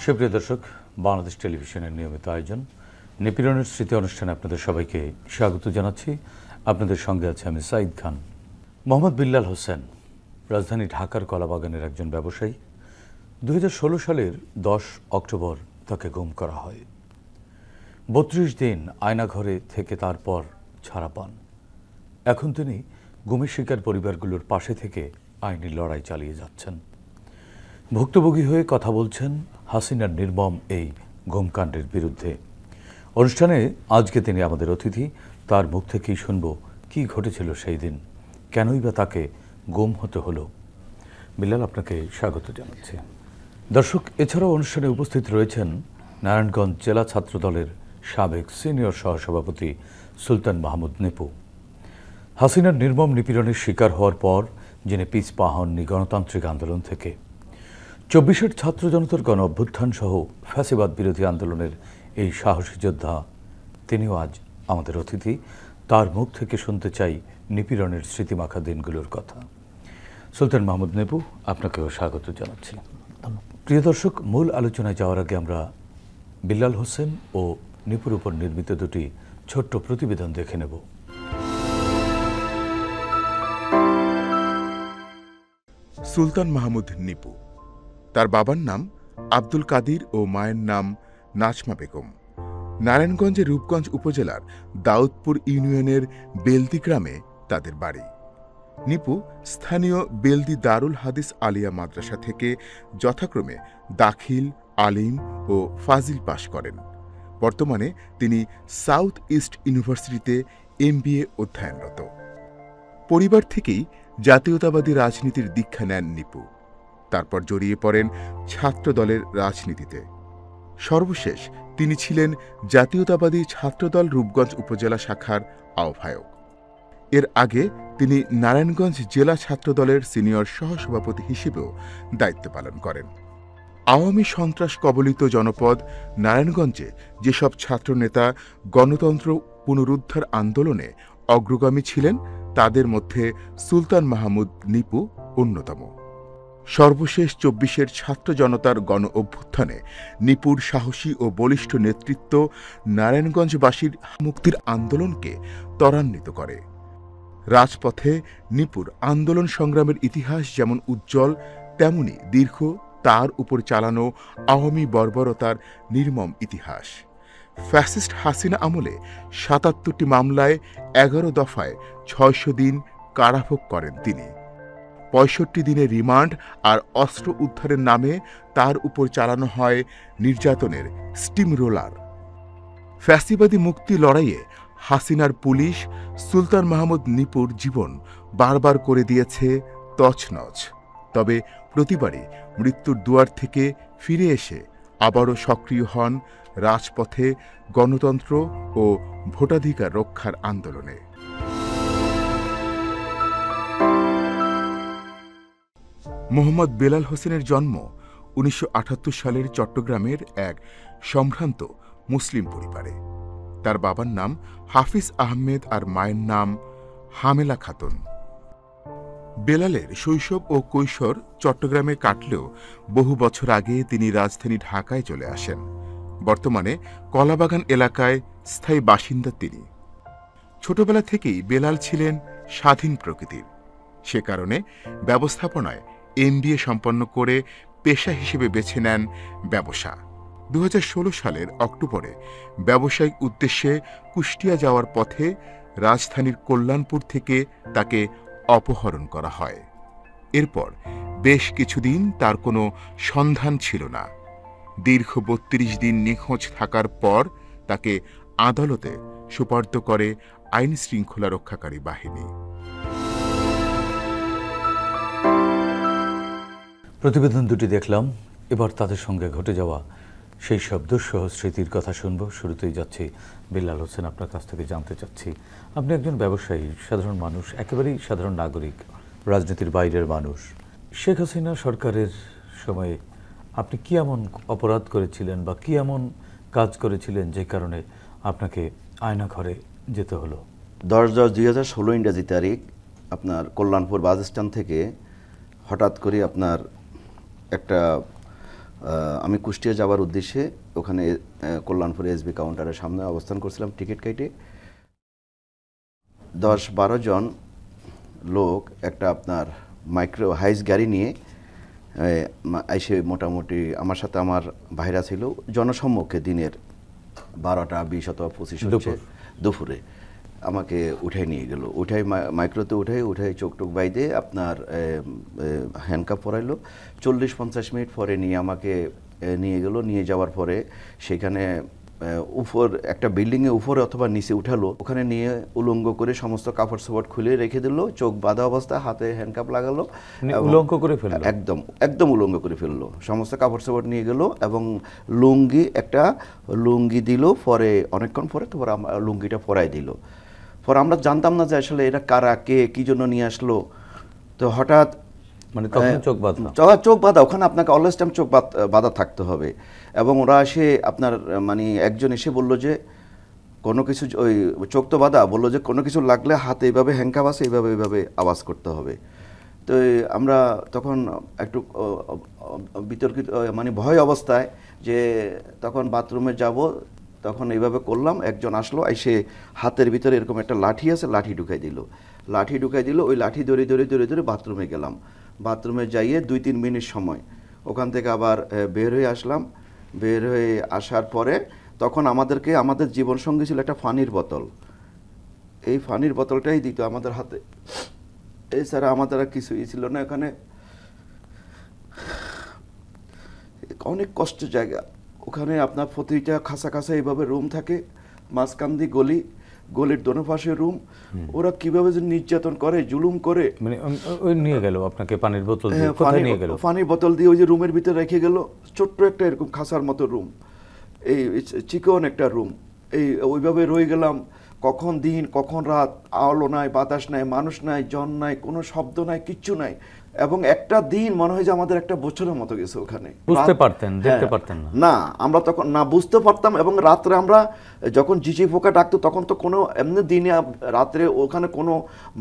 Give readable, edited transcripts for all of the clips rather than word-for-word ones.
সুপ্রিয় দর্শক, বাংলাদেশ টেলিভিশনের নিয়মিত আয়োজন নিপীড়নের স্মৃতি অনুষ্ঠানে আপনাদের সবাইকে স্বাগত জানাচ্ছি। আপনাদের সঙ্গে আছে আমি সাঈদ খান। মোহাম্মদ বিল্লাল হোসেন রাজধানী ঢাকার কলাবাগানের একজন ব্যবসায়ী। 2016 সালের 10 অক্টোবর তাকে গুম করা হয়। 32 দিন আয়নাঘরে থেকে তারপর ছাড়া পান। এখন তিনি গুমের শিকার পরিবারগুলোর পাশে থেকে আইনি লড়াই চালিয়ে যাচ্ছেন। ভুক্তভোগী হয়ে কথা বলছেন হাসিনার নির্মম এই গুমকাণ্ডের বিরুদ্ধে। অনুষ্ঠানে আজকে তিনি আমাদের অতিথি। তার মুখ থেকেই শুনব কি ঘটেছিল সেই দিন, কেনই বা তাকে গুম হতে হলো। বিল্লাল, আপনাকে স্বাগত জানাচ্ছি। দর্শক, এছাড়াও অনুষ্ঠানে উপস্থিত রয়েছেন নারায়ণগঞ্জ জেলা ছাত্রদলের সাবেক সিনিয়র সহসভাপতি সুলতান মাহমুদ নিপু। হাসিনার নির্মম নিপীড়নের শিকার হওয়ার পর যিনি পিছপা হননি গণতান্ত্রিক আন্দোলন থেকে। 24-এর ছাত্র জনতার গণ অভ্যুত্থান সহ ফ্যাসিবাদ বিরোধী আন্দোলনের এই সাহসী যোদ্ধা, তিনিও আজ আমাদের অতিথি। তার মুখ থেকে শুনতে চাই নিপীড়নের স্মৃতিমাখা দিনগুলোর কথা। সুলতান মাহমুদ নিপু, আপনাকেও স্বাগত জানাচ্ছি। প্রিয় দর্শক, মূল আলোচনায় যাওয়ার আগে আমরা বিল্লাল হোসেন ও নিপুর উপর নির্মিত দুটি ছোট্ট প্রতিবেদন দেখে নেব। সুলতান মাহমুদ নিপু। তার বাবার নাম আব্দুল কাদির ও মায়ের নাম নাজমা বেগম। নারায়ণগঞ্জের রূপগঞ্জ উপজেলার দাউদপুর ইউনিয়নের বেলদি গ্রামে তাদের বাড়ি। নিপু স্থানীয় বেলদি দারুল হাদিস আলিয়া মাদ্রাসা থেকে যথাক্রমে দাখিল, আলিম ও ফাজিল পাশ করেন। বর্তমানে তিনি সাউথ ইস্ট ইউনিভার্সিটিতে MBA অধ্যয়নরত। পরিবার থেকেই জাতীয়তাবাদী রাজনীতির দীক্ষা নেন নিপু। তারপর জড়িয়ে পড়েন ছাত্রদলের রাজনীতিতে। সর্বশেষ তিনি ছিলেন জাতীয়তাবাদী ছাত্রদল রূপগঞ্জ উপজেলা শাখার আহ্বায়ক। এর আগে তিনি নারায়ণগঞ্জ জেলা ছাত্রদলের সিনিয়র সহসভাপতি হিসেবেও দায়িত্ব পালন করেন। আওয়ামী সন্ত্রাস কবলিত জনপদ নারায়ণগঞ্জে যেসব ছাত্রনেতা গণতন্ত্র পুনরুদ্ধার আন্দোলনে অগ্রগামী ছিলেন, তাদের মধ্যে সুলতান মাহমুদ নিপু অন্যতম। সর্বশেষ 24-এর ছাত্র জনতার গণ অভ্যুত্থানে নিপুর সাহসী ও বলিষ্ঠ নেতৃত্ব নারায়ণগঞ্জবাসীর মুক্তির আন্দোলনকে ত্বরান্বিত করে। রাজপথে নিপুর আন্দোলন সংগ্রামের ইতিহাস যেমন উজ্জ্বল, তেমনি দীর্ঘ তার উপর চালানো আওয়ামী বর্বরতার নির্মম ইতিহাস। ফ্যাসিস্ট হাসিনা আমলে 77টি মামলায় 11 দফায় 600 দিন কারাভোগ করেন তিনি। 65 দিনের রিমান্ড আর অস্ত্র উদ্ধারের নামে তার উপর চালানো হয় নির্যাতনের স্টিম রোলার। ফ্যাসিবাদী মুক্তি লড়াইয়ে হাসিনার পুলিশ সুলতান মাহমুদ নিপুর জীবন বারবার করে দিয়েছে তছনছ। তবে প্রতিবারই মৃত্যুর দুয়ার থেকে ফিরে এসে আবারও সক্রিয় হন রাজপথে গণতন্ত্র ও ভোটাধিকার রক্ষার আন্দোলনে। মোহাম্মদ বেলাল হোসেনের জন্ম 1978 সালের চট্টগ্রামের এক সম্ভ্রান্ত মুসলিম পরিবারে। তার বাবার নাম হাফিজ আহমেদ আর মায়ের নাম হামেলা খাতুন। বেলালের শৈশব ও কৈশোর চট্টগ্রামে কাটলেও বহু বছর আগে তিনি রাজধানী ঢাকায় চলে আসেন। বর্তমানে কলাবাগান এলাকায় স্থায়ী বাসিন্দা তিনি। ছোটবেলা থেকেই বেলাল ছিলেন স্বাধীন প্রকৃতির। সে কারণে ব্যবস্থাপনায় MBA সম্পন্ন করে পেশা হিসেবে বেছে নেন ব্যবসা। 2016 সালের অক্টোবরে ব্যবসায়িক উদ্দেশ্যে কুষ্টিয়া যাওয়ার পথে রাজধানীর কল্যাণপুর থেকে তাকে অপহরণ করা হয়। এরপর বেশ কিছুদিন তার কোনো সন্ধান ছিল না। দীর্ঘ 32 দিন নিখোঁজ থাকার পর তাকে আদালতে সোপর্দ করে আইন শৃঙ্খলা রক্ষাকারী বাহিনী। প্রতিবেদন দুটি দেখলাম, এবার তাদের সঙ্গে ঘটে যাওয়া সেই সব দুঃসহ স্মৃতির কথা শুনব। শুরুতেই যাচ্ছি বিল্লাল হোসেন, আপনার কাছ থেকে জানতে চাচ্ছি, আপনি একজন ব্যবসায়ী, সাধারণ মানুষ, একেবারেই সাধারণ নাগরিক, রাজনীতির বাইরের মানুষ। শেখ হাসিনা সরকারের সময়ে আপনি কি এমন অপরাধ করেছিলেন বা কি এমন কাজ করেছিলেন যে কারণে আপনাকে আয়নাঘরে যেতে হলো? 10/10/2016 ইংরেজি তারিখ আপনার কল্যাণপুর বাস স্ট্যান্ড থেকে হঠাৎ করে আপনার একটা আমি কুষ্টিয়া যাওয়ার উদ্দেশ্যে ওখানে কল্যাণপুর এসবি কাউন্টারের সামনে অবস্থান করছিলাম টিকিট কেটে। 10-12 জন লোক একটা আপনার মাইক্রো হাইস গাড়ি নিয়ে এসে মোটামুটি আমার সাথে আমার ভাইরা ছিল, জনসম্মুখে দিনের 12টা 20 অথবা 25 হচ্ছে দুপুরে আমাকে উঠাই নিয়ে গেল। উঠাই মাইক্রোতে উঠাই চোখ টোক বাইদে আপনার হ্যান্ডকাপ পরাইলো। 40-50 মিনিট পরে আমাকে নিয়ে গেল। নিয়ে যাওয়ার পরে সেখানে উপর একটা বিল্ডিংয়ে উপরে অথবা নিচে উঠালো। ওখানে নিয়ে উলঙ্গ করে সমস্ত কাপড় সাপড় খুলে রেখে দিল, চোখ বাঁধা অবস্থায়, হাতে হ্যান্ডকাপ লাগালো, উলঙ্গ করে ফেললো, একদম উলঙ্গ করে ফেললো। সমস্ত কাপড় সাপড় নিয়ে গেল এবং একটা লুঙ্গি দিল। পরে অনেকক্ষণ পরে তো লুঙ্গিটা পরাই দিল। পরে আমরা জানতাম না যে আসলে এটা কারা, কে, কি জন্য নিয়ে আসলো। তো হঠাৎ চোখ বাঁধা, ওখানে আপনাকে অলওয়েজ টাইম চোখ বাঁধা থাকতে হবে। এবং ওরা এসে আপনার একজন এসে বলল যে কোনো কিছু, ওই চোখ তো বাঁধা, বললো যে কোনো কিছু লাগলে হাতে এইভাবে হ্যান্ডকাপ আছে, এইভাবে আওয়াজ করতে হবে। তো আমরা তখন একটু বিতর্কিত ভয় অবস্থায়, যে তখন বাথরুমে যাব, তখন এইভাবে করলাম। একজন আসলো, এসে হাতের ভিতরে এরকম একটা লাঠি আছে, লাঠি ঢুকাই দিল। ওই লাঠি ধরে বাথরুমে গেলাম। বাথরুমে যাইয়ে 2-3 মিনিট সময় ওখান থেকে আবার বের হয়ে আসলাম। বের হয়ে আসার পরে তখন আমাদের জীবনসঙ্গী ছিল একটা পানির বোতল। এই পানির বোতলটাই দিত আমাদের হাতে, এছাড়া আমাদের আর কিছুই ছিল না। এখানে অনেক কষ্টের জায়গা। ওখানে আপনার প্রতিটা খাঁচা এইভাবে রুম থাকে, মাঝখান দিয়ে গলির দোনো পাশে রুম। ওরা কিভাবে যে নির্যাতন করে, জুলুম করে। ওই নিয়ে গেল আপনাকে পানির বোতল দিয়ে, কোথায় নিয়ে গেল? পানির বোতল দিয়ে ওই যে রুমের ভিতরে রেখে গেল। ছোট্ট একটা এরকম খাঁচার মতো রুম, এই চিকন একটা রুম। ওইভাবে রয়ে গেলাম। কখন দিন কখন রাত, আলো নাই, বাতাস নাই, মানুষ নাই, জন নাই, কোনো শব্দ নাই, কিচ্ছু নাই। এবং একটা দিন মনে হয় যে আমাদের একটা বছরের মতো গেছে ওখানে। বুঝতে পারতেন, দেখতে পারতেন না, আমরা তখন না বুঝতে পারতাম। এবং রাত্রে আমরা যখন ঝিঝি পোকা ডাকতো, তখন তো কোনো এমনি দিনে রাত্রে ওখানে কোনো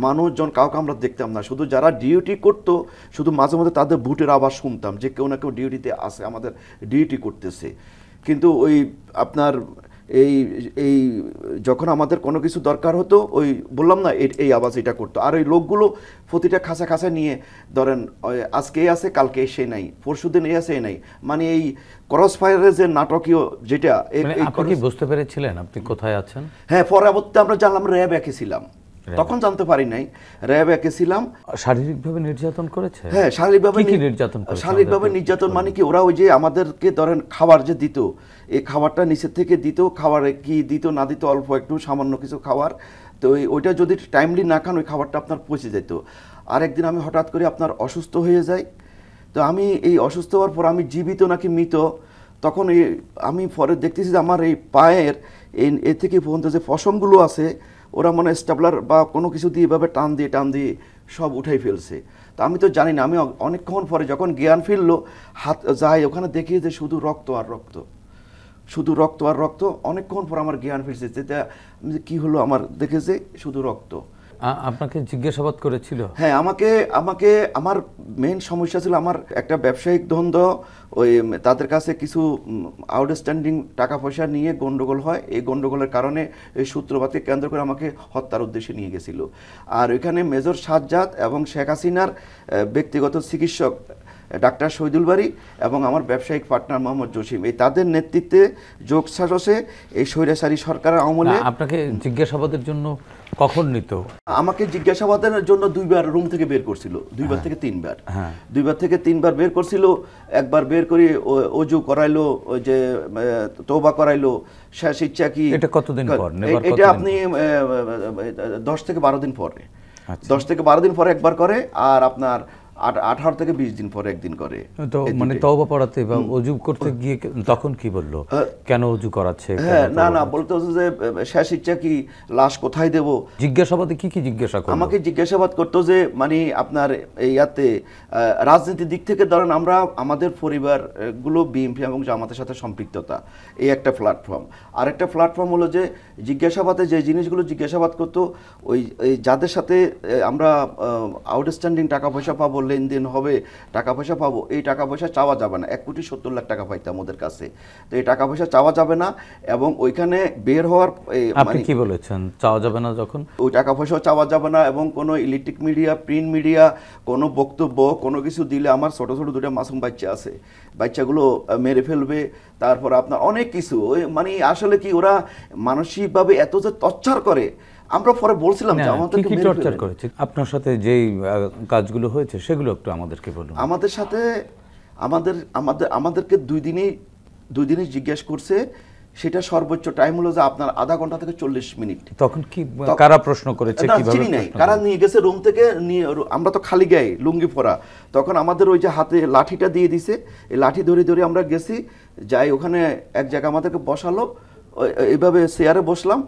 মানুষজন কাউকে আমরা দেখতাম না। শুধু যারা ডিউটি করতো, শুধু মাঝে মাঝে তাদের বুটের আওয়াজ শুনতাম যে কেউ না কেউ ডিউটিতে আসে, আমাদের ডিউটি করতেছে। কিন্তু ওই আপনার এই যখন আমাদের কোনো কিছু দরকার হতো, ওই বললাম না, এই আওয়াজ এটা করতো। আর ওই লোকগুলো প্রতিটা খাঁচা নিয়ে, ধরেন আজকে এই আছে, কালকে সে নাই, পরশুদিন এই আছে, এই নাই। এই ক্রস ফায়ারের যে নাটকীয় যেটা, আপনি কি বুঝতে পেরেছিলেন আপনি কোথায় আছেন? হ্যাঁ, পরবর্তী আমরা জানলাম র্যাব একে ছিলাম। তখন জানতে পারি নাই র্যাব একে ছিলাম। শারীরিকভাবে নির্যাতন করেছে? হ্যাঁ, শারীরিকভাবে নির্যাতন কি, ওরা ওই যে আমাদেরকে ধরেন খাবার যে দিত, এই খাবারটা নিচের থেকে দিত। খাবারে কি দিত না দিত, অল্প একটু সামান্য কিছু খাবার। তো ওইটা যদি টাইমলি না খান, ওই খাবারটা আপনার পচে যেত। আর একদিন আমি হঠাৎ করে আপনার অসুস্থ হয়ে যাই। তো আমি এই অসুস্থ হওয়ার পর আমি জীবিত নাকি মৃত, তখন আমি পরে দেখতেছি যে আমার এই পায়ের এ থেকে পর্যন্ত যে পশমগুলো আছে, ওরা মনে স্টাবলার বা কোনো কিছু দিয়ে এভাবে টান দিয়ে সব উঠাই ফেলছে। তা আমি তো জানি না। আমি অনেকক্ষণ পরে যখন জ্ঞান ফিরলো, হাত যাই ওখানে দেখি যে শুধু রক্ত আর রক্ত। অনেকক্ষণ পর আমার জ্ঞান ফিরছে, যেটা কি হলো আমার দেখেছে শুধু রক্ত। আপনাকে জিজ্ঞাসাবাদ করেছিল? হ্যাঁ, আমাকে আমার মেইন সমস্যা ছিল আমার একটা ব্যবসায়িক দ্বন্দ্ব। ওই তাদের কাছে কিছু আউটস্ট্যান্ডিং টাকা পয়সা নিয়ে গন্ডগোল হয়। এই গন্ডগোলের কারণে এই সূত্রপাতকে কেন্দ্র করে আমাকে হত্যার উদ্দেশ্যে নিয়ে গেছিল। আর ওইখানে মেজর সাজ্জাদ এবং শেখ হাসিনার ব্যক্তিগত চিকিৎসক ডাক্তার শহীদুল বারী এবং আমার ব্যবসায়িক পার্টনার মোহাম্মদ জসিম, এই তাদের নেতৃত্বে যোগ সাজসে এই স্বৈরাচারী সরকারের আমলে। আপনাকে জিজ্ঞাসাবাদের জন্য কখন নিত? আমাকে জিজ্ঞাসাবাদের জন্য 2বার রুম থেকে বের করছিল, 2বার থেকে 3বার। 2বার থেকে 3বার বের করছিল। একবার বের করে ওযু করাইলো, ওই যে তওবা করাইলো, শেষ ইচ্ছা কি। এটা কতদিন পর? এটা আপনি 10 থেকে 12 দিন পরে, 10 থেকে 12 দিন পরে একবার করে। আর আপনার 18 থেকে 20 দিন পরে একদিন করে। তো তওবা পড়াতে বা ওযু করতে গিয়ে তখন কি বললো, কেন ওযু করাচ্ছে? হ্যাঁ, না বলতে হচ্ছে যে শেষ ইচ্ছা কি, লাশ কোথায় দেব। জিজ্ঞাসাবাদে কি জিজ্ঞাসা করলো? আমাকে জিজ্ঞাসাবাদ করতো যে আপনার ইয়াতে রাজনীতির দিক থেকে ধরেন আমরা আমাদের পরিবার গুলো বিএনপি এবং জামাতের সাথে সম্পৃক্ততা, এই একটা প্ল্যাটফর্ম। আর একটা প্ল্যাটফর্ম হলো যে জিজ্ঞাসাবাদে যে জিনিসগুলো জিজ্ঞাসাবাদ করতো, ওই যাদের সাথে আমরা আউটস্ট্যান্ডিং টাকা পয়সা পাবো, লেনদেন হবে, টাকা পয়সা পাবো, এই টাকা পয়সা চাওয়া যাবে না। 1,70,00,000 টাকা পাইতাম ওদের কাছে, তো এই টাকা পয়সা চাওয়া যাবে না। এবং ওইখানে বের হওয়ার আপনি কি বলেছেন চাওয়া যাবে না যখন? ওই টাকা পয়সাও চাওয়া যাবে না, এবং কোনো ইলেকট্রিক মিডিয়া, প্রিন্ট মিডিয়া, কোনো বক্তব্য, কোনো কিছু দিলে আমার ছোট ছোট দুটো মাসুম বাচ্চা আছে, বাচ্চাগুলো মেরে ফেলবে। তারপর আপনার অনেক কিছু, ওই মানে আসলে কি ওরা মানসিকভাবে এত যে টর্চার করে, আমরা পরে বলছিলাম যে আমাদেরকে কি মেরে টর্চার ফেলবে। করেছে আপনার সাথে, যেই কাজগুলো হয়েছে সেগুলো একটু আমাদেরকে বলুন। আমাদের সাথে আমাদেরকে দুই দিনই জিজ্ঞেস করছে। সেটা সর্বোচ্চ টাইম হলো যে আপনার আধা ঘন্টা থেকে 40 মিনিট। তখন কি কারা প্রশ্ন করেছে, না, কিভাবে চিনি নাই প্রশ্ন কারা করেছে? নিয়ে গেছে রুম থেকে নিয়ে, আমরা তো খালি গায়ে লুঙ্গি পরা, তখন আমাদের ওই যে হাতে লাঠিটা দিয়ে দিছে, এই লাঠি ধরে ধরে আমরা গেছি, যাই ওখানে এক জায়গায় আমাদেরকে বসালো, এইভাবে চেয়ারে বসলাম,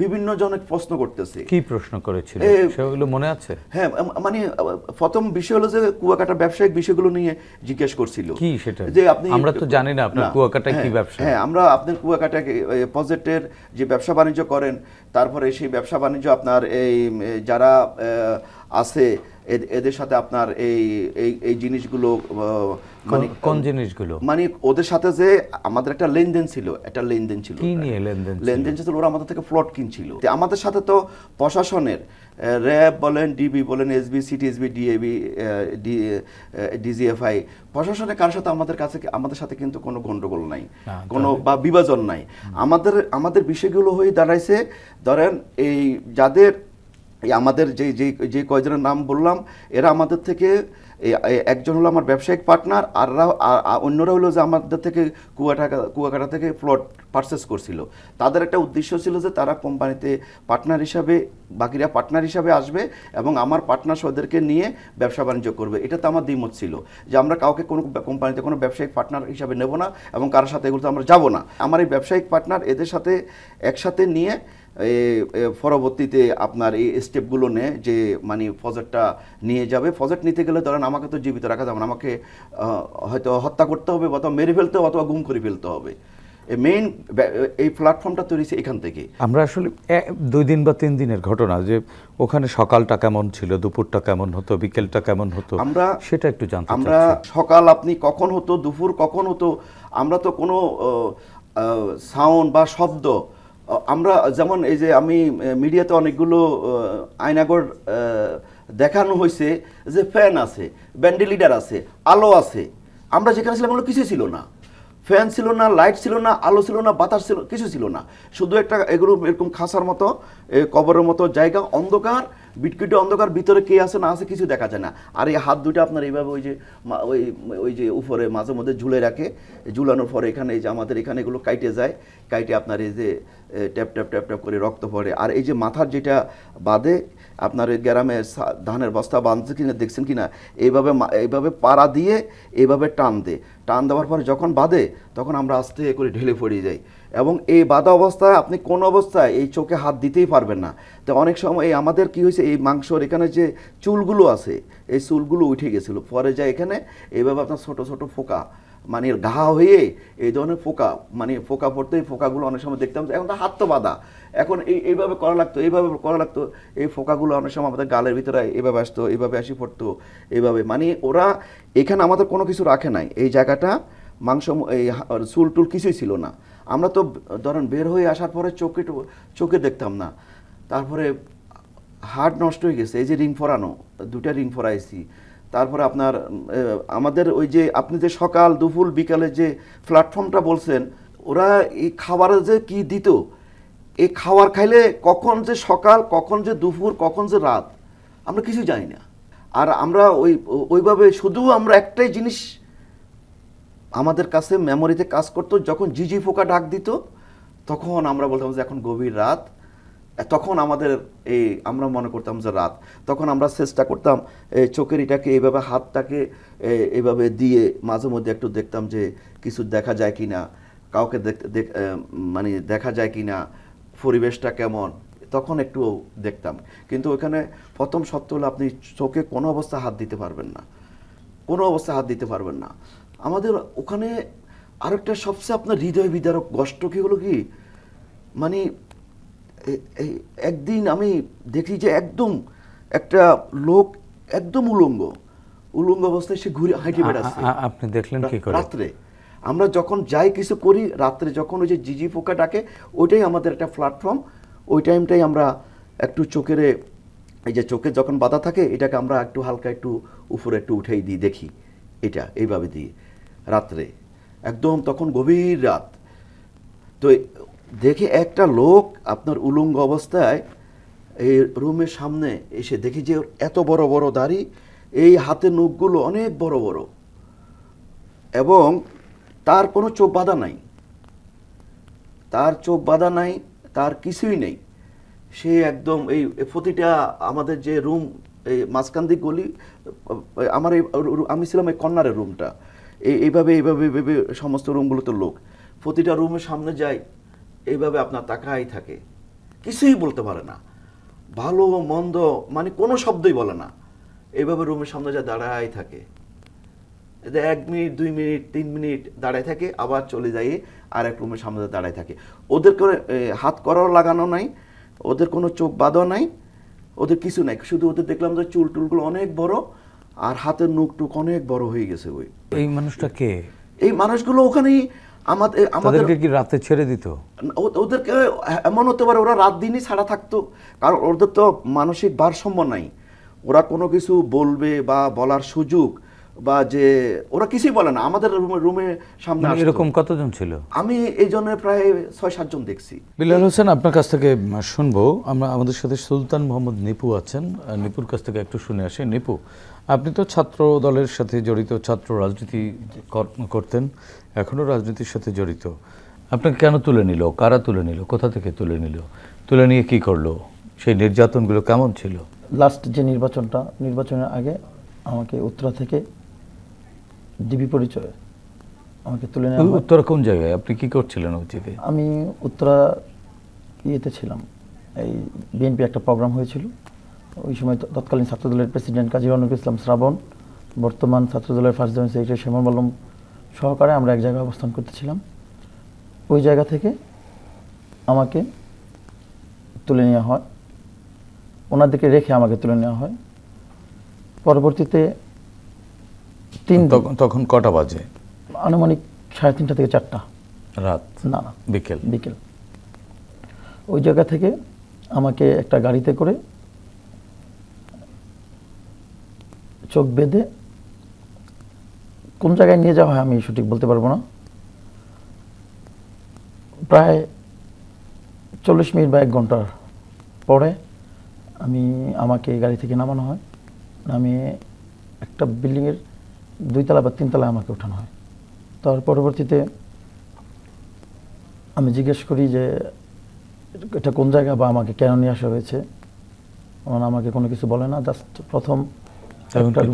বিভিন্ন জনের প্রশ্ন করতেছে। কি প্রশ্ন করেছিল সেগুলো মনে আছে? হ্যাঁ, মানে প্রথম বিষয় হলো যে কুয়াকাটার ব্যবসায়িক বিষয়গুলো নিয়ে জিজ্ঞেস করছিল। কি সেটা? যে আপনি, আমরা তো জানি না আপনার কুয়াকাটায় কি ব্যবসা। হ্যাঁ, আমরা আপনার কুয়াকাটা প্রজেক্টের যে ব্যবসা বাণিজ্য করেন, তারপরে সেই ব্যবসা বাণিজ্য আপনার এই যারা আছে এদের সাথে আপনার এই জিনিসগুলো, মানে কোন জিনিসগুলো? মানে ওদের সাথে যে আমাদের একটা লেনদেন ছিল, কি নিয়ে লেনদেন ছিল? ওরা আমাদের থেকে প্লট কিনছিল। আমাদের সাথে তো প্রশাসনের, র্যাব বলেন, ডিবি বলেন, এসবি, সিটিএসবি, ডিএবি, ডিজিএফআই, প্রশাসনের কারোর সাথে আমাদের সাথে কিন্তু কোনো গন্ডগোল নাই, কোনো বা বিভাজন নাই। আমাদের বিষয়গুলো হয়ে দাঁড়াইছে, ধরেন এই যাদের আমাদের যে কয়জনের নাম বললাম, এরা আমাদের থেকে, একজন হলো আমার ব্যবসায়িক পার্টনার, আর অন্যরা হলো যে আমাদের থেকে কুয়াকাটা থেকে প্লট পারচেস করছিল। তাদের একটা উদ্দেশ্য ছিল যে তারা কোম্পানিতে পার্টনার হিসাবে, বাকিরা পার্টনার হিসাবে আসবে এবং আমার পার্টনার ওদেরকে নিয়ে ব্যবসা বাণিজ্য করবে। এটাতে আমার দ্বিমত ছিল যে আমরা কাউকে কোনো কোম্পানিতে কোনো ব্যবসায়িক পার্টনার হিসাবে নেব না এবং কারোর সাথে এগুলোতে আমরা যাব না। আমার এই ব্যবসায়িক পার্টনার এদের সাথে একসাথে নিয়ে পরবর্তীতে আপনার এই স্টেপগুলো নেয় যে মানে প্রজেক্টটা নিয়ে যাবে। প্রজেক্ট নিতে গেলে ধরেন আমাকে তো জীবিত রাখা যাবে না, আমাকে হয়তো হত্যা করতে হবে, অথবা মেরে ফেলতে হবে, অথবা গুম করে ফেলতে হবে। মেইন এই প্ল্যাটফর্মটা তৈরি হয়েছে এখান থেকে। আমরা আসলে 2 দিন বা 3 দিনের ঘটনা, যে ওখানে সকালটা কেমন ছিল, দুপুরটা কেমন হতো, বিকেলটা কেমন হতো, আমরা সেটা একটু জানতে চাচ্ছি। আমরা সকাল আপনি কখন হতো, দুপুর কখন হতো, আমরা তো কোনো সাউন্ড বা শব্দ, আমরা যেমন এই যে আমি মিডিয়াতে অনেকগুলো আয়নাগর দেখানো হয়েছে যে ফ্যান আছে, ভেন্টিলেটর আছে, আলো আছে, আমরা যেখানে ছিলাম ওগুলো কিছুই ছিল না। ফ্যান ছিল না, লাইট ছিল না, আলো ছিল না, বাতাস ছিল, কিছু ছিল না। শুধু একটা এগুলো এরকম খাঁচার মতো, কবরের মতো জায়গা, অন্ধকার, বিটকিটে অন্ধকার, ভিতরে কে আছে না আছে কিছু দেখা যায় না। আর এই হাত দুটো আপনার এইভাবে ওই যে উপরে মাঝে মধ্যে ঝুলে রাখে, ঝুলানোর পরে এখানে এই যে আমাদের এখানে এগুলো কাইটে যায়, কাইটে আপনার এই যে ট্যাপ ট্যাপ ট্যাপ ট্যাপ করে রক্ত পড়ে। আর এই যে মাথার যেটা বাঁধে, আপনার ওই গ্রামে ধানের বস্তা বাঁধছে কিনা দেখছেন কিনা, এইভাবে পাড়া দিয়ে এইভাবে টান দেওয়ার পরে যখন বাঁধে তখন আমরা আস্তে করে ঢেলে পড়ে যাই। এবং এই বাঁধা অবস্থায় আপনি কোন অবস্থায় এই চোখে হাত দিতেই পারবেন না। তো অনেক সময় এই আমাদের কি হয়েছে, এই মাংসর এখানে যে চুলগুলো আছে, এই চুলগুলো উঠে গেছিলো, পরে যায় এখানে এইভাবে আপনার ছোট ছোট ফোকা, মানে ঘা হয়ে এই ধরনের ফোকা, মানে ফোকা পড়তে, এই ফোকাগুলো অনেক সময় দেখতাম। এখন তো হাত তো বাঁধা, এখন এইভাবে করা লাগতো, এইভাবে করা লাগতো। এই ফোকাগুলো অনেক সময় আমাদের গালের ভিতরে এইভাবে আসতো, এইভাবে আসি পড়তো, এইভাবে। মানে ওরা এখানে আমাদের কোনো কিছু রাখে নাই, এই জায়গাটা মাংস, এই চুল টুল কিছুই ছিল না। আমরা তো ধরেন বের হয়ে আসার পরে চোখে দেখতাম না। তারপরে হার্ট নষ্ট হয়ে গেছে, এই যে রিং ফোরানো, 2টা রিং ফোরাইছি। তারপরে আপনার আমাদের ওই যে আপনি যে সকাল দুপুর বিকালে যে প্ল্যাটফর্মটা বলছেন, ওরা এই খাবার যে কি দিত, এই খাবার খাইলে কখন যে সকাল, কখন যে দুপুর, কখন যে রাত, আমরা কিছু জানি না। আর আমরা ওইভাবে শুধু আমরা একটাই জিনিস আমাদের কাছে মেমোরিতে কাজ করতো, যখন জিজি ফোকা ডাক দিত তখন আমরা বলতাম যে এখন গভীর রাত। তখন আমাদের আমরা মনে করতাম যে রাত। তখন আমরা চেষ্টা করতাম চোখের এটাকে এইভাবে, হাতটাকে এইভাবে দিয়ে মাঝে মধ্যে একটু দেখতাম যে কিছু দেখা যায় কিনা, কাউকে মানে দেখা যায় কিনা, পরিবেশটা কেমন, তখন একটু দেখতাম। কিন্তু ওখানে প্রথম সত্য হলো আপনি চোখে কোনো অবস্থা হাত দিতে পারবেন না, কোনো অবস্থা হাত দিতে পারবেন না। আমাদের ওখানে আরেকটা সবচেয়ে আপনার হৃদয় বিদারক কষ্ট কি হলো কি, মানে একদিন আমি দেখি যে একদম একটা লোক একদম উলঙ্গ, উলঙ্গ অবস্থায় সে ঘুরে হাঁটে বেড়াচ্ছে। আপনি দেখলেন কি করে? রাত্রে আমরা যখন যাই কিছু করি, রাত্রে যখন ওই যে জিজি পোকা ডাকে, ওইটাই আমাদের একটা প্ল্যাটফর্ম। ওই টাইমটাই আমরা একটু চোখের, এই যে চোখে যখন বাধা থাকে, এটাকে আমরা একটু হালকা একটু উপরে একটু উঠেই দিই, দেখি এটা এইভাবে দিই রাত্রে, একদম তখন গভীর রাত। তো দেখে একটা লোক আপনার উলঙ্গ অবস্থায় এই রুমের সামনে এসে দেখি যে এত বড় বড় দাড়ি, এই হাতের নখগুলো অনেক বড় বড়, এবং তার কোনো চোখ বাঁধা নাই, তার চোখ বাঁধা নাই, তার কিছুই নেই। সে একদম এই প্রতিটা আমাদের যে রুম, এই মাঝখান দিক গলি, আমার আমি ছিলাম এই কর্নারের রুমটা, এইভাবে এইভাবে এইভাবে সমস্ত রুমগুলোতে লোক, প্রতিটা রুমের সামনে যায়, এইভাবে আপনার তাকাই থাকে, কিছুই বলতে পারে না, ভালো মন্দ মানে কোনো শব্দই বলে না, এইভাবে রুমের সামনে যায় দাঁড়াই থাকে। 1 মিনিট 2 মিনিট 3 মিনিট দাঁড়ায় থাকে, আবার চলে যায় আর এক রুমের সামনে দাঁড়ায় থাকে। ওদের করে হাত করাও লাগানো নাই, ওদের কোনো চোখ বাঁধা নাই, ওদের কিছু নাই, শুধু ওদের দেখলাম যে চুল টুলগুলো অনেক বড় আর হাতের নখ টুক অনেক বড় হয়ে গেছে। ওই এই মানুষটা কে? এই মানুষগুলো ওখানেই আমাদেরকে কি রাতে ছেড়ে দিত? ওদেরকে এমন হতে পারে ওরা রাত দিনই ছাড়া থাকতো, কারণ ওদের তো মানসিক ভারসাম্য নাই, ওরা কোনো কিছু বলবে বা বলার সুযোগ বা যে ওরা কিছুই বলে না। আমাদের রুমে সামনে এরকম কতজন ছিল? আমি এই জন্য প্রায় 6-7 জন দেখছি। বিল্লাল হোসেন, আপনার কাছ থেকে শুনবো আমরা। আমাদের সাথে সুলতান মোহাম্মদ নিপু আছেন, নিপুর কাছ থেকে একটু শুনে আসি। নিপু, আপনি তো ছাত্র দলের সাথে জড়িত, ছাত্র রাজনীতি করতেন, এখনো রাজনীতির সাথে জড়িত। আপনাকে কেন তুলে নিল? কারা তুলে নিল? কোথা থেকে তুলে নিল? তুলে নিয়ে কি করলো? সেই নির্যাতনগুলো কেমন ছিল? লাস্ট যে নির্বাচনের আগে আমাকে উত্তরা থেকে ডিবি পরিচয়ে আমাকে তুলে নেওয়া হয়। উত্তরা কোন জায়গায়? আপনি কি করছিলেন ওই জায়গায়? আমি উত্তরা ইয়েতে ছিলাম, এই বিএনপি একটা প্রোগ্রাম হয়েছিল, ওই সময় তৎকালীন ছাত্রদলের প্রেসিডেন্ট কাজী রনক ইসলাম শ্রাবণ, বর্তমান ছাত্রদলের ফার্স্ট জয়েন্ট সেক্রেটারি শ্যামল মালম সহকারে আমরা এক জায়গায় অবস্থান করতেছিলাম। ওই জায়গা থেকে আমাকে তুলে নেওয়া হয়, ওনাদেরকে রেখে আমাকে তুলে নেওয়া হয়। পরবর্তীতে তখন কটা বাজে? আনুমানিক 3:30 থেকে 4টা রাত? না না, বিকেল। ওই জায়গা থেকে আমাকে একটা গাড়িতে করে চোখ বেঁধে কোন জায়গায় নিয়ে যাওয়া হয় আমি সঠিক বলতে পারবো না, প্রায় 40 মিনিট বা 1 ঘন্টার পরে আমাকে গাড়ি থেকে নামানো হয়। নামিয়ে একটা বিল্ডিংয়ের 2 তলা বা 3 তলায় আমাকে ওঠানো হয়। তার পরবর্তীতে আমি জিজ্ঞেস করি যে এটা কোন জায়গা বা আমাকে কেন নিয়ে আসা হয়েছে। ওনারা আমাকে কোনো কিছু বলে না, জাস্ট প্রথম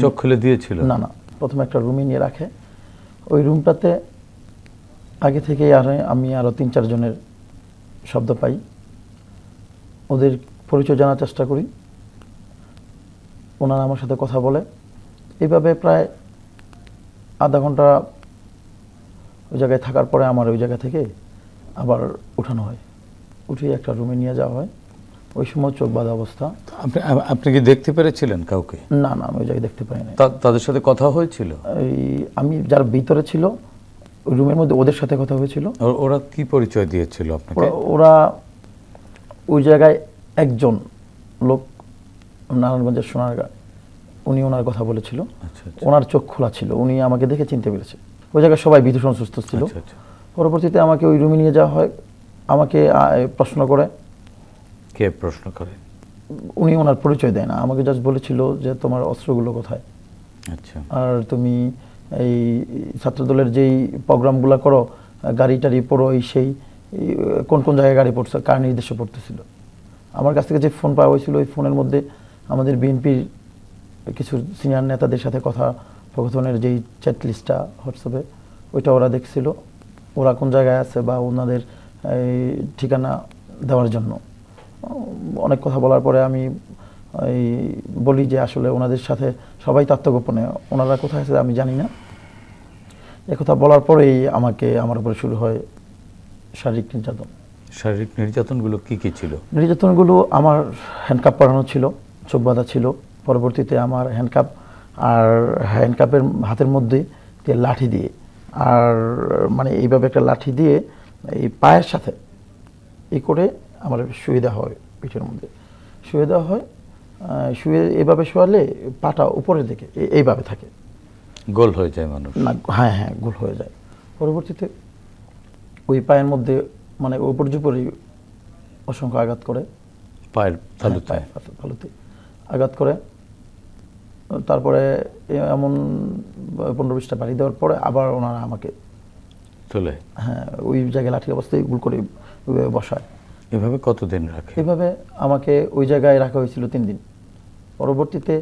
চোখ খুলে দিয়েছিল? না, প্রথম একটা রুমে নিয়ে রাখে। ওই রুমটাতে আগে থেকেই আমি আরও 3-4 জনের শব্দ পাই, ওদের পরিচয় জানার চেষ্টা করি, ওনারা আমার সাথে কথা বলে। এইভাবে প্রায় আধা ঘন্টা ওই জায়গায় থাকার পরে আমার ওই জায়গা থেকে আবার উঠানো হয়, উঠিয়ে একটা রুমে নিয়ে যাওয়া হয়। ওই সময় চোখ বাঁধা অবস্থা। আপনি কি দেখতে পেরেছিলেন কাউকে? না, আমি ওই জায়গায় দেখতে পাইনি। তাদের সাথে কথা হয়েছিল? আমি যারা ভিতরে ছিল ওই রুমের মধ্যে, ওদের সাথে কথা হয়েছিল। ওরা কি পরিচয় দিয়েছিল আপনাকে? ওরা ওই জায়গায় একজন লোক নারায়ণগঞ্জের সোনারগাঁ, উনি ওনার কথা বলেছিল। ওনার চোখ খোলা ছিল, উনি আমাকে দেখে চিনতে পেরেছে। ওই জায়গায় সবাই ভীতসন সুস্থ ছিল। পরবর্তীতে আমাকে ওই রুমে নিয়ে যাওয়া হয়, আমাকে প্রশ্ন করে। কে প্রশ্ন করে? উনি ওনার পরিচয় দেয় না, আমাকে জাস্ট বলেছিল যে তোমার অস্ত্রগুলো কোথায়, আচ্ছা, আর তুমি এই ছাত্রদলের যেই প্রোগ্রামগুলো করো, গাড়ি টাড়ি পড়ো, সেই কোন কোন জায়গায় গাড়ি পড়ছে, কার নির্দেশে পড়তেছিল। আমার কাছ থেকে যে ফোন পাওয়া হয়েছিল, ওই ফোনের মধ্যে আমাদের বিএনপির কিছু সিনিয়র নেতাদের সাথে কথোপকথনের যেই চ্যাট লিস্টটা হোয়াটসঅ্যাপে, ওইটা ওরা দেখছিল, ওরা কোন জায়গায় আছে বা ওনাদের এই ঠিকানা দেওয়ার জন্য অনেক কথা বলার পরে আমি বলি যে আসলে ওনাদের সাথে সবাই আত্মগোপনে, ওনারা কোথায় আছে আমি জানি না। একথা বলার পরেই আমার উপরে শুরু হয় শারীরিক নির্যাতন। শারীরিক নির্যাতনগুলো কি কি ছিল? নির্যাতনগুলো আমার হ্যান্ডকাপ পরানো ছিল, চোখ বাঁধা ছিল। পরবর্তীতে আমার হ্যান্ডকাপ আর হ্যান্ডকাপের হাতের মধ্যে দিয়ে লাঠি দিয়ে, আর মানে এইভাবে একটা লাঠি দিয়ে এই পায়ের সাথে এই করে আমার শুয়ে দেওয়া হয়, পিঠের মধ্যে শুয়ে দেওয়া হয়। শুয়ে এইভাবে শোয়ালে পাটা উপরের দিকে এইভাবে থাকে, গোল হয়ে যায় মানুষ। না, হ্যাঁ হ্যাঁ, গোল হয়ে যায়। পরবর্তীতে ওই পায়ের মধ্যে মানে উপর জুপরি অসংখ্য আঘাত করে, পায়ের তালুতে তালুতে আঘাত করে। তারপরে এমন 15-20টা বাড়ি দেওয়ার পরে আবার ওনারা আমাকে তুলে, হ্যাঁ, ওই জায়গায় লাঠি অবস্থায় গুল করে বসায়। এভাবে কতদিন রাখে? এভাবে আমাকে ওই জায়গায় রাখা হয়েছিল 3 দিন। পরবর্তীতে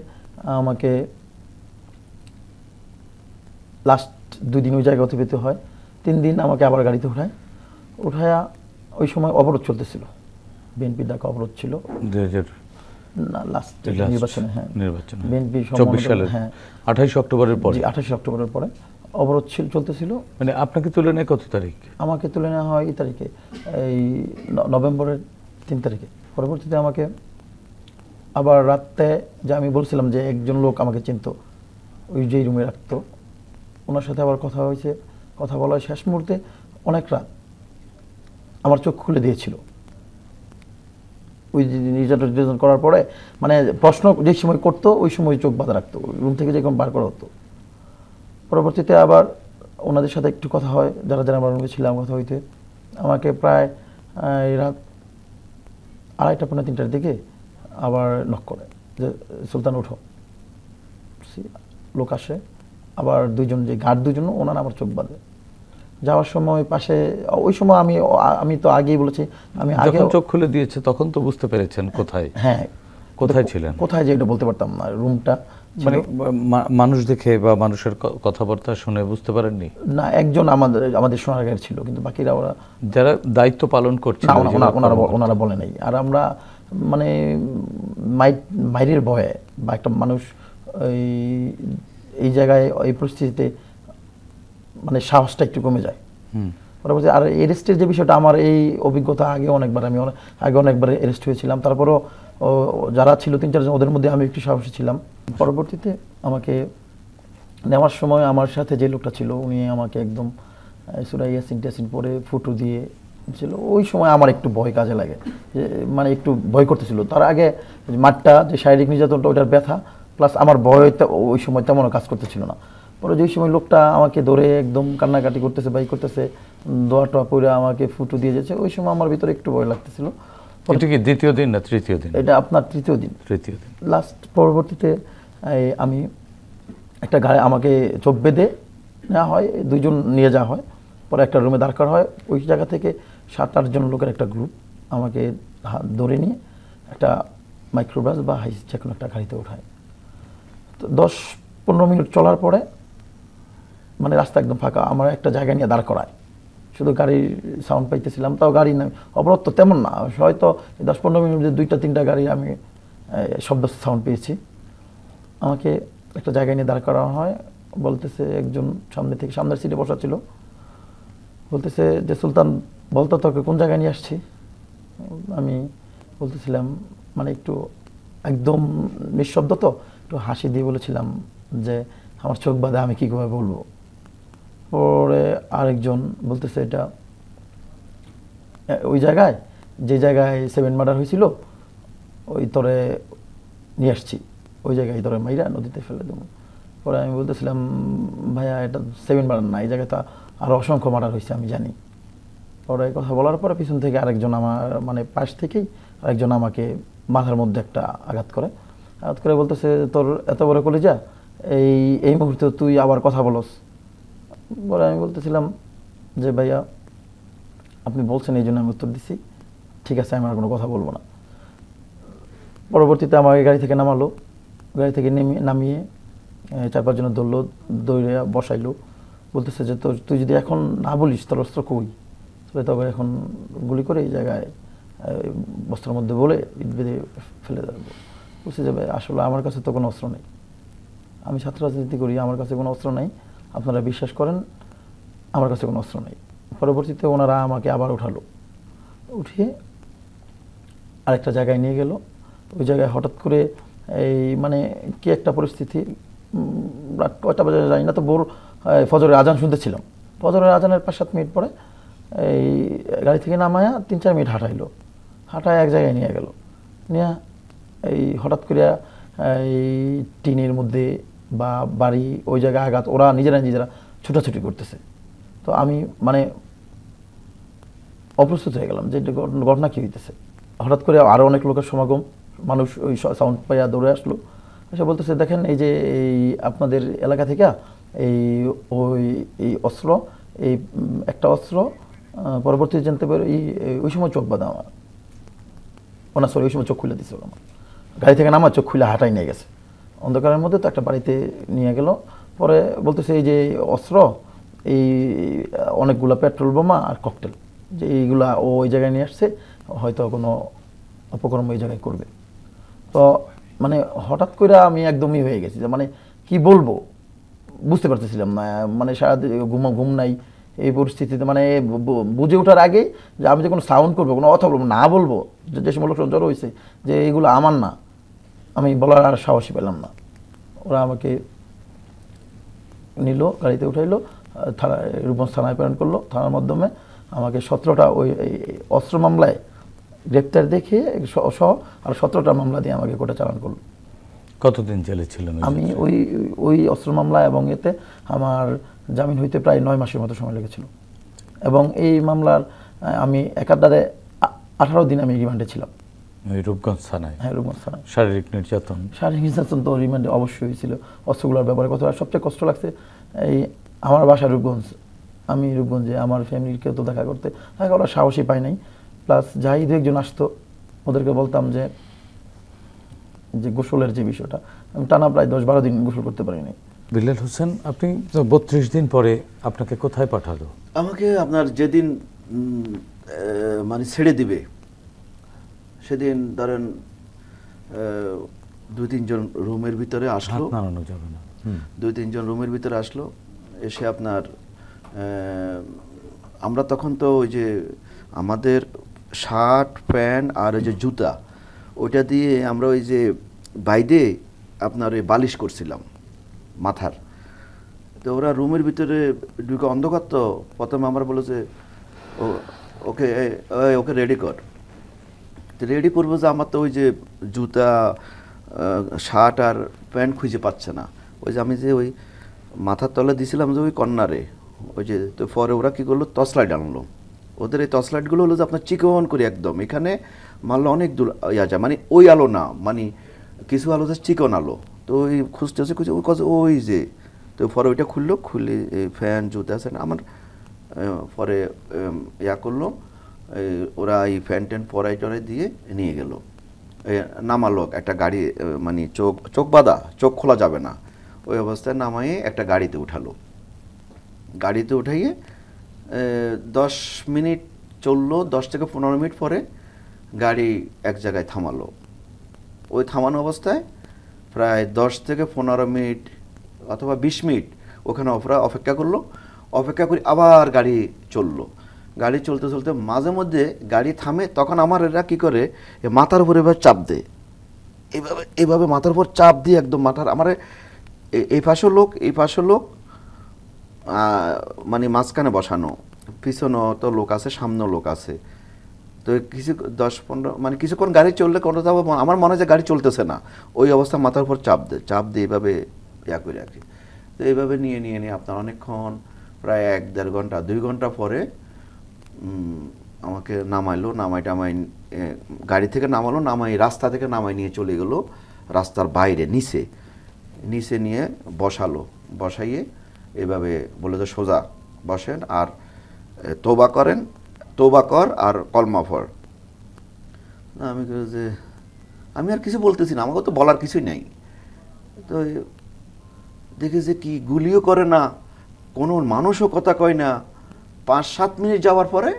আমাকে লাস্ট 2 দিন ওই জায়গায় অতিবাহিত হয়। 3 দিন আমাকে আবার গাড়িতে উঠায়া ওই সময় অবরোধ চলতেছিল, বিএনপির ডাকা অবরোধ ছিল। 2000 না, লাস্ট নির্বাচনে, হ্যাঁ, নির্বাচনে বিএনপি 24 সালের, হ্যাঁ 28 অক্টোবরের পরে। 28 অক্টোবরের পরে অবরোধ চলতেছিল। মানে আপনাকে তুলে নেয় কত তারিখ? আমাকে তুলে নেওয়া হয় এই তারিখে, এই নভেম্বরের 3 তারিখে। পরবর্তীতে আমাকে আবার রাতে, যে আমি বলছিলাম যে একজন লোক আমাকে চিনতো, ওই যেই রুমে রাখতো, ওনার সাথে আবার কথা হয়েছে। কথা বলা শেষ মুহূর্তে অনেক রাত আমার চোখ খুলে দিয়েছিল। ওই নির্যাতন করার পরে মানে প্রশ্ন যে সময় করতো ওই সময় চোখ বাঁধা রাখতো, রুম থেকে যখন বার করা হতো। পরবর্তীতে আবার ওনাদের সাথে একটু কথা হয়, যারা যারা আমরা রুমে ছিলাম কথা হইতে। আমাকে প্রায় রাত 2:30-3টার দিকে আবার নক করে যে সুলতান উঠো। লোক আসে, আবার 2জন যে গার্ড 2জন, ওনারা আমার চোখ বাঁধে। যাওয়ার সময় পাশে, ওই সময় আমি তো আগেই বলেছি, আমি আগে যখন চোখ খুলে দিয়েছে তখন তো বুঝতে পেরেছেন কোথায়? হ্যাঁ, কোথায় ছিলেন? কোথায় যে এটা বলতে পারতাম না। রুমটা মানে মানুষ দেখে বা মানুষের কথাবার্তা শুনে বুঝতে পারেননি? না, একজন আমাদের সোনারগাঁয়ের ছিল, কিন্তু বাকিরা ওরা যারা দায়িত্ব পালন করছে ওনারা বলে নাই। আর আমরা মানে মাইরের ভয়ে বা একটা মানুষ এই জায়গায় এই পরিস্থিতিতে মানে সাহসটা একটু কমে যায়। পরবর্তী আর এরেস্টের যে বিষয়টা, আমার এই অভিজ্ঞতা আগে অনেকবার এরেস্ট হয়েছিলাম। তারপরও যারা ছিল 3-4 জন, ওদের মধ্যে আমি একটু সাহসী ছিলাম। পরবর্তীতে আমাকে নেওয়ার সময় আমার সাথে যে লোকটা ছিল, উনি আমাকে একদম সূরা ইয়াসিন পরে ফুটো দিয়ে ছিল। ওই সময় আমার একটু ভয় কাজে লাগে, মানে একটু ভয় করতেছিল। তার আগে মাঠটা যে শারীরিক নির্যাতনটা, ওইটার ব্যথা প্লাস আমার ভয় ওই সময় তেমনও কাজ করতেছিল না। পরে যে সময় লোকটা আমাকে ধরে একদম কান্নাকাটি করতেছে, করতেছে, দোয়া টোয়া পরে আমাকে ফুটো দিয়ে যাচ্ছে, ওই সময় আমার ভিতরে একটু ভয় লাগতেছিল। এটা কি দ্বিতীয় দিন না তৃতীয় দিন? এটা আপনার তৃতীয় দিন। লাস্ট পরবর্তীতে আমি একটা গাড়ি, আমাকে চোখ বেঁধে নেওয়া হয়, 2জন নিয়ে যাওয়া হয়, পরে একটা রুমে দাঁড় করা হয়। ওই জায়গা থেকে 7-8 জন লোকের একটা গ্রুপ আমাকে ধরে নিয়ে একটা মাইক্রোবাস বা হাইস যে কোনো একটা গাড়িতে ওঠায়। তো 10-15 মিনিট চলার পরে মানে রাস্তা একদম ফাঁকা, আমার একটা জায়গা নিয়ে দাঁড় করায়। শুধু গাড়ির সাউন্ড পাইতেছিলাম, তাও গাড়ি না, অবরোধ তো তেমন না, হয়তো 10-15 মিনিটে 2-3টা গাড়ি আমি শব্দ সাউন্ড পেয়েছি। আমাকে একটা জায়গায় নিয়ে দাঁড় করানো হয়। বলতেছে একজন সামনের সিটে বসা ছিল, বলতেছে যে সুলতান বলতো তোকে কোন জায়গায় নিয়ে আসছি। আমি বলতেছিলাম মানে একটু একদম নিঃশব্দ, তো একটু হাসি দিয়ে বলেছিলাম যে আমার চোখ বাঁধে, আমি কী করে বলবো। পরে আরেকজন বলতেছে এটা ওই জায়গায়, যে জায়গায় 7 মার্ডার হয়েছিল, ওই তরে নিয়ে আসছি, ওই জায়গায় তরে মাইরা নদীতে ফেলে দেবো। পরে আমি বলতেছিলাম ভাইয়া এটা 7 মার্ডার না, এই জায়গায় তো আরও অসংখ্য মার্ডার হয়েছে আমি জানি। পরে এই কথা বলার পরে পিছন থেকে আরেকজন আমার মানে পাশ থেকেই আরেকজন আমাকে মাথার মধ্যে একটা আঘাত করে বলতেছে তোর এত বড় কলিজা, এই মুহূর্তে তুই আবার কথা বলস। বলে আমি বলতেছিলাম যে ভাইয়া আপনি বলছেন এই জন্য আমি উত্তর দিছি, ঠিক আছে আমি আর কোনো কথা বলবো না। পরবর্তীতে আমাকে গাড়ি থেকে নামালো, গাড়ি থেকে নামিয়ে 4-5 জনের ধরলো, দৌড়ে বসাইলো। বলতেছে যে তুই যদি এখন না বলিস তোর অস্ত্র কই, তবে এখন গুলি করে এই জায়গায় বস্ত্রের মধ্যে বলে ইট বেঁধে ফেলে দেবো। বলছে যে ভাই আসলে আমার কাছে তো কোনো অস্ত্র নেই, আমি ছাত্র রাজনীতি করি, আমার কাছে কোনো অস্ত্র নেই, আপনারা বিশ্বাস করেন আমার কাছে কোনো অস্ত্র নেই। পরবর্তীতে ওনারা আমাকে আবার উঠিয়ে আরেকটা জায়গায় নিয়ে গেল। ওই জায়গায় হঠাৎ করে এই মানে কি একটা পরিস্থিতি, রাত কয়টা বাজে জানি না, তো ভোর ফজরের আজান শুনতেছিলাম। ফজরের আজানের 5-7 মিনিট পরে এই গাড়ি থেকে নামায়া 3-4 মিনিট হাঁটাইলো, হাঁটায় এক জায়গায় নিয়ে গেল, নিয়ে এই হঠাৎ করে এই টিনের মধ্যে বা বাড়ি ওই জায়গায় আঘাত, ওরা নিজেরা ছুটাছুটি করতেছে। তো আমি মানে অপ্রস্তুত হয়ে গেলাম যে এটা ঘটনা কী হইতেছে। হঠাৎ করে আরও অনেক লোকের সমাগম, মানুষ ওই সাউন্ড পাইয়া দৌড়ে আসলো, এসে বলতেছে দেখেন এই যে এই আপনাদের এলাকা থেকে এই অস্ত্র, এই একটা অস্ত্র পরবর্তীতে জানতে পারে ওই সময় চোখ বাঁধা আমার, সরি ওই সময় চোখ খুলে দিছিল আমার, গাড়ি থেকে নামা চোখ খুলে হাঁটাই নিয়ে গেছে অন্ধকারের মধ্যে। তো একটা বাড়িতে নিয়ে গেল, পরে বলতেছে এই যে অস্ত্র, এই অনেকগুলো পেট্রোল বোমা আর ককটেল, যে এইগুলা ও ওই জায়গায় নিয়ে আসছে, হয়তো কোনো অপকর্ম ওই জায়গায় করবে। তো মানে হঠাৎ করে আমি একদমই হয়ে গেছি, যে মানে কি বলবো বুঝতে পারতেছিলাম না, মানে সারা ঘুম নাই এই পরিস্থিতিতে, মানে বুঝে ওঠার আগে যে আমি যে কোনো সাউন্ড করবো, কোনো কথা বলবো না, বলবো যে সময় লোকজন জড়ো হয়েছে যে এইগুলো আমার না, আমি বলার আর সাহসী পেলাম না। ওরা আমাকে নিল, গাড়িতে উঠাইলো, রূপগঞ্জ থানায় প্রেরণ করলো। থানার মাধ্যমে আমাকে 17টা ওই অস্ত্র মামলায় গ্রেপ্তার দেখে সহ আর 17টা মামলা দিয়ে আমাকে কোর্টে চালান করলো। কতদিন জেলে ছিলেন? আমি ওই অস্ত্র মামলা এবং এতে আমার জামিন হইতে প্রায় 9 মাসের মতো সময় লেগেছিল। এবং এই মামলার আমি একাধারে 18 দিন আমি রিমান্ডে ছিলাম। রূপগঞ্জ থানায়? হ্যাঁ, রূপগঞ্জ থানায়। শারীরিক নির্যাতন? শারীরিক নির্যাতন তো রিমান্ডে অবশ্যই হয়েছিল। অস্ত্রগুলোর ব্যাপারে কথা, সবচেয়ে কষ্ট লাগছে এই আমার বাসা রূপগঞ্জ, আমি রূপগঞ্জে আমার ফ্যামিলির কেউ তো দেখা করতে ওরা সাহসী পাই নাই। প্লাস যাই 2-1 আসতো, ওদেরকে বলতাম যে গোসলের যে বিষয়টা, আমি টানা প্রায় 10-12 দিন গোসল করতে পারিনি। বিল্লাল হোসেন, আপনি 32 দিন পরে আপনাকে কোথায় পাঠালো? আমাকে আপনার যেদিন মানে ছেড়ে দিবে সেদিন ধরেন 2-3 জন রুমের ভিতরে আসলো, নাড়ানো যাবে না, 2-3 জন রুমের ভিতরে আসলো, এসে আপনার আমরা তখন তো ওই যে আমাদের শার্ট প্যান্ট আর ওই যে জুতা, ওইটা দিয়ে আমরা ওই যে বাইরে আপনার ওই বালিশ করছিলাম মাথার। তো ওরা রুমের ভিতরে ঢুকে অন্ধকার, তো প্রথমে আমরা বলো যে ওকে ওকে রেডি কর। তো রেডি করবো যে আমার তো ওই যে জুতা শার্ট আর প্যান্ট খুঁজে পাচ্ছে না। ওই যে আমি যে ওই মাথার তলে দিছিলাম যে ওই কর্নারে, ওই যে তো পরে ওরা কী করলো, টর্চ লাইট আনলো। ওদের এই টর্চ লাইটগুলো হলো যে আপনার চিকন করে একদম, এখানে মারলে অনেক দূর ইয়া যায়, মানে ওই আলো না, মানে কিছু আলো যে চিকন আলো। তো ওই খুঁজতে ওই যে, তো পরে ওইটা খুললো, খুলে ফ্যান জুতা আছে না আমার, পরে ইয়া করলো, ওরা এই ফ্যান ট্যান পরাই টরাই দিয়ে নিয়ে গেল, নামালো একটা গাড়ি, মানে চোখ বাঁধা, চোখ খোলা যাবে না, ওই অবস্থায় নামাইয়ে একটা গাড়িতে উঠালো। গাড়িতে উঠাইয়ে 10 মিনিট চললো, 10 থেকে 15 মিনিট পরে গাড়ি এক জায়গায় থামালো। ওই থামানো অবস্থায় প্রায় 10 থেকে 15 মিনিট অথবা 20 মিনিট ওখানে অপেক্ষা করলো। অপেক্ষা করে আবার গাড়ি চললো। গাড়ি চলতে চলতে মাঝে মধ্যে গাড়ি থামে, তখন আমার এরা কী করে, মাথার উপরে এবার চাপ দেয়, এইভাবে মাথার উপর চাপ দিয়ে একদম মাথার, আমার এই পাশেও লোক মানে মাঝখানে বসানো, পিছনেও তো লোক আছে, সামনেও লোক আছে। তো কিছু 10-15 মানে কিছুক্ষণ গাড়ি চললে কোনো আমার মনে হয় যে গাড়ি চলতেছে না, ওই অবস্থা মাথার উপর চাপ দিয়ে এইভাবে ইয়া করে রাখে। তো এইভাবে নিয়ে আপনার অনেকক্ষণ, প্রায় 1-1.5 ঘন্টা 2 ঘন্টা পরে আমাকে নামাই গাড়ি থেকে নামাই রাস্তা থেকে নামাই নিয়ে চলে গেলো রাস্তার বাইরে নিচে নিয়ে বসাইয়ে এভাবে বলে যে সোজা বসেন আর তওবা কর আর কলমা পড়। আমি যে আমি আর কিছু বলতেছি না, আমাকে তো বলার কিছুই নাই। তো দেখে যে কি গুলিও করে না, কোনো মানুষও কথা কয় না। 5-7 মিনিট যাওয়ার পরে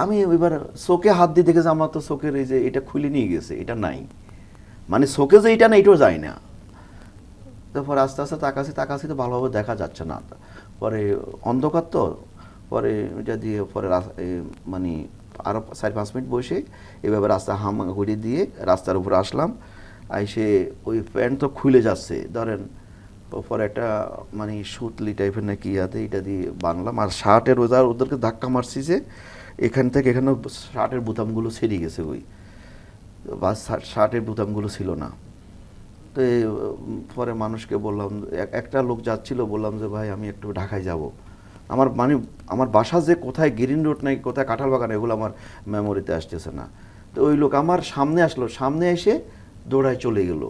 আমি এবার চোখে হাত দিয়ে দেখে যে আমার তো চোখের এই যে এটা খুলে নিয়ে গেছে, এটা নাই, মানে চোখে যে এটা না এটাও যায় না। তারপর আস্তে আস্তে তাকাছি তো ভালোভাবে দেখা যাচ্ছে না, পরে অন্ধকার তো, পরে এটা দিয়ে পরে মানে আরও 4-5 মিনিট বসে এভাবে রাস্তা হামাগুড়ি দিয়ে রাস্তার উপরে আসলাম। আইসে ওই প্যান্ট তো খুলে যাচ্ছে ধরেন, পরে একটা মানে সুতলি টাইপের নাকি ইয়াতে এটা দিয়ে বানলাম, আর শার্টের ওদেরকে ধাক্কা মারছি যে এখান থেকে এখানে শার্টের বোতামগুলো ছেড়ে গেছে, ওই বা শার্টের বোতামগুলো ছিল না। তো পরে মানুষকে বললাম, একটা লোক যাচ্ছিল, বললাম যে ভাই আমি একটু ঢাকায় যাব, আমার মানে আমার বাসা যে কোথায় গ্রিন রোড নাকি কোথায় কাঁঠাল বাগান এগুলো আমার মেমোরিতে আসতেছে না। তো ওই লোক আমার সামনে আসলো, সামনে এসে দৌড়ায় চলে গেল,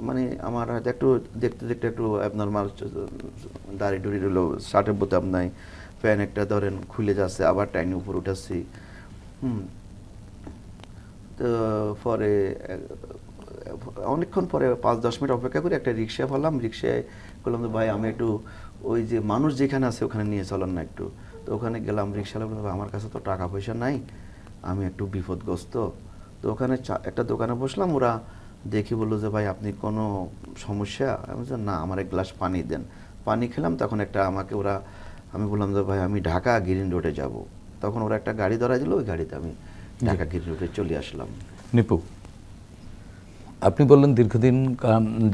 মানে আমার হয়তো একটু দেখতে দেখতে একটু অ্যাবনর্মাল দাড়ি ডুড়ি হলো, শার্টের বোতাম নাই, প্যান্ট একটা ধরেন খুলে যাচ্ছে, আবার টাইনি উপর উঠাচ্ছি। তো পরে অনেকক্ষণ পরে 5-10 মিনিট অপেক্ষা করে একটা রিক্সা পেলাম, রিক্সায় বললাম যে ভাই আমি একটু ওই যে মানুষ যেখানে আছে ওখানে নিয়ে চলেন না একটু। তো ওখানে গেলাম, রিক্সাওয়ালা বললাম আমার কাছে তো টাকা পয়সা নাই, আমি একটু বিপদগ্রস্ত। তো ওখানে একটা দোকানে বসলাম, ওরা দেখি বললো যে ভাই আপনি কোনো সমস্যা? আমি বলছি না, আমার এক গ্লাস পানি দেন। পানি খেলাম, তখন একটা আমাকে ওরা, আমি বললাম যে ভাই আমি ঢাকা গ্রিন রোডে যাব। তখন ওরা একটা গাড়ি ধরা দিল, ওই গাড়িতে আমি ঢাকা গ্রিন রোডে চলে আসলাম। নিপু, আপনি বললেন দীর্ঘদিন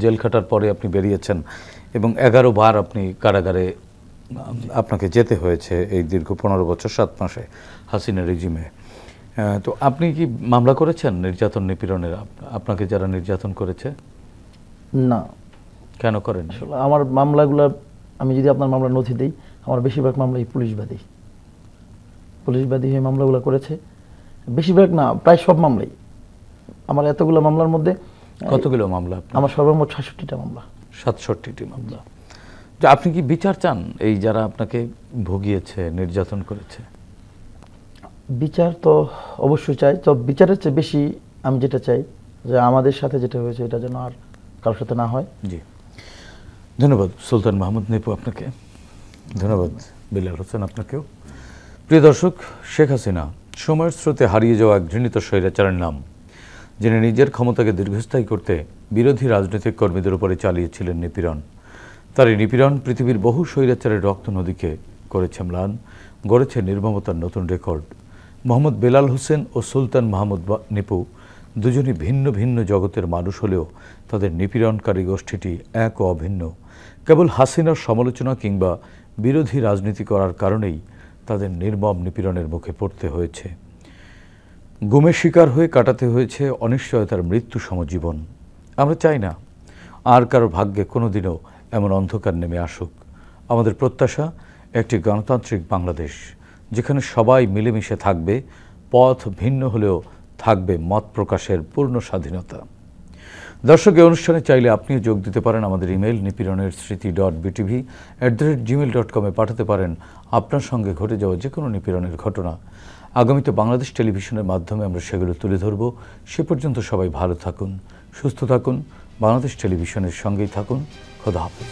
জেল খাটার পরে আপনি বেরিয়েছেন এবং 11 বার আপনি কারাগারে আপনাকে যেতে হয়েছে এই দীর্ঘ 15 বছর 7 মাসে হাসিনা রেজিমে। তো আপনি কি মামলা করেছেন নির্যাতন নিপীড়নের, আপনাকে যারা নির্যাতন করেছে? না। কেন করেন? আসলে আমার মামলাগুলো, আমি যদি আপনার মামলার নথি দিই, আমার বেশিরভাগ মামলাই পুলিশবাদী হয়ে মামলাগুলো করেছে। বেশিরভাগ না, প্রায় সব মামলাই। আমার এতগুলো মামলার মধ্যে কতগুলো মামলা? আমার সর্বমোট 67টা মামলা। 67টি মামলা। তো আপনি কি বিচার চান এই যারা আপনাকে ভুগিয়েছে, নির্যাতন করেছে? বিচার তো অবশ্যই চাই, তো বিচারের চেয়ে বেশি আমি যেটা চাই যে আমাদের সাথে যেটা হয়েছে এটা যেন আর কারোর সাথে না হয়। জি, ধন্যবাদ সুলতান মাহমুদ নিপু আপনাকে, ধন্যবাদ বিলাল হোসেন আপনাকেও। প্রিয় দর্শক, শেখ হাসিনা সময়ের স্রোতে হারিয়ে যাওয়া এক ঘৃণিত স্বৈরাচারের নাম, যিনি নিজের ক্ষমতাকে দীর্ঘস্থায়ী করতে বিরোধী রাজনৈতিক কর্মীদের উপরে চালিয়েছিলেন নিপীড়ন। তার এই নিপীড়ন পৃথিবীর বহু স্বৈরাচারের রক্ত নদীকে করেছে ম্লান, গড়েছে নির্মমতার নতুন রেকর্ড। মোহাম্মদ বেলাল হোসেন ও সুলতান মাহমুদ নিপু দুজনই ভিন্ন ভিন্ন জগতের মানুষ হলেও তাদের নিপীড়নকারী গোষ্ঠীটি এক ও অভিন্ন। কেবল হাসিনার সমালোচনা কিংবা বিরোধী রাজনীতি করার কারণেই তাদের নির্মম নিপীড়নের মুখে পড়তে হয়েছে। গুমের শিকার হয়ে কাটাতে হয়েছে অনিশ্চয়তার মৃত্যু সমজীবন। আমরা চাই না আর কারো ভাগ্যে কোনোদিনও এমন অন্ধকার নেমে আসুক। আমাদের প্রত্যাশা একটি গণতান্ত্রিক বাংলাদেশ, যেখানে সবাই মিলেমিশে থাকবে, পথ ভিন্ন হলেও থাকবে মত প্রকাশের পূর্ণ স্বাধীনতা। দর্শক, এই অনুষ্ঠানে চাইলে আপনিও যোগ দিতে পারেন। আমাদের ইমেল nipironsriti.btv@gmail.com-এ পাঠাতে পারেন আপনার সঙ্গে ঘটে যাওয়া যে কোনো নিপীড়নের ঘটনা। আগামীতে বাংলাদেশ টেলিভিশনের মাধ্যমে আমরা সেগুলো তুলে ধরব। সে পর্যন্ত সবাই ভালো থাকুন, সুস্থ থাকুন, বাংলাদেশ টেলিভিশনের সঙ্গেই থাকুন। খোদা হাফেজ।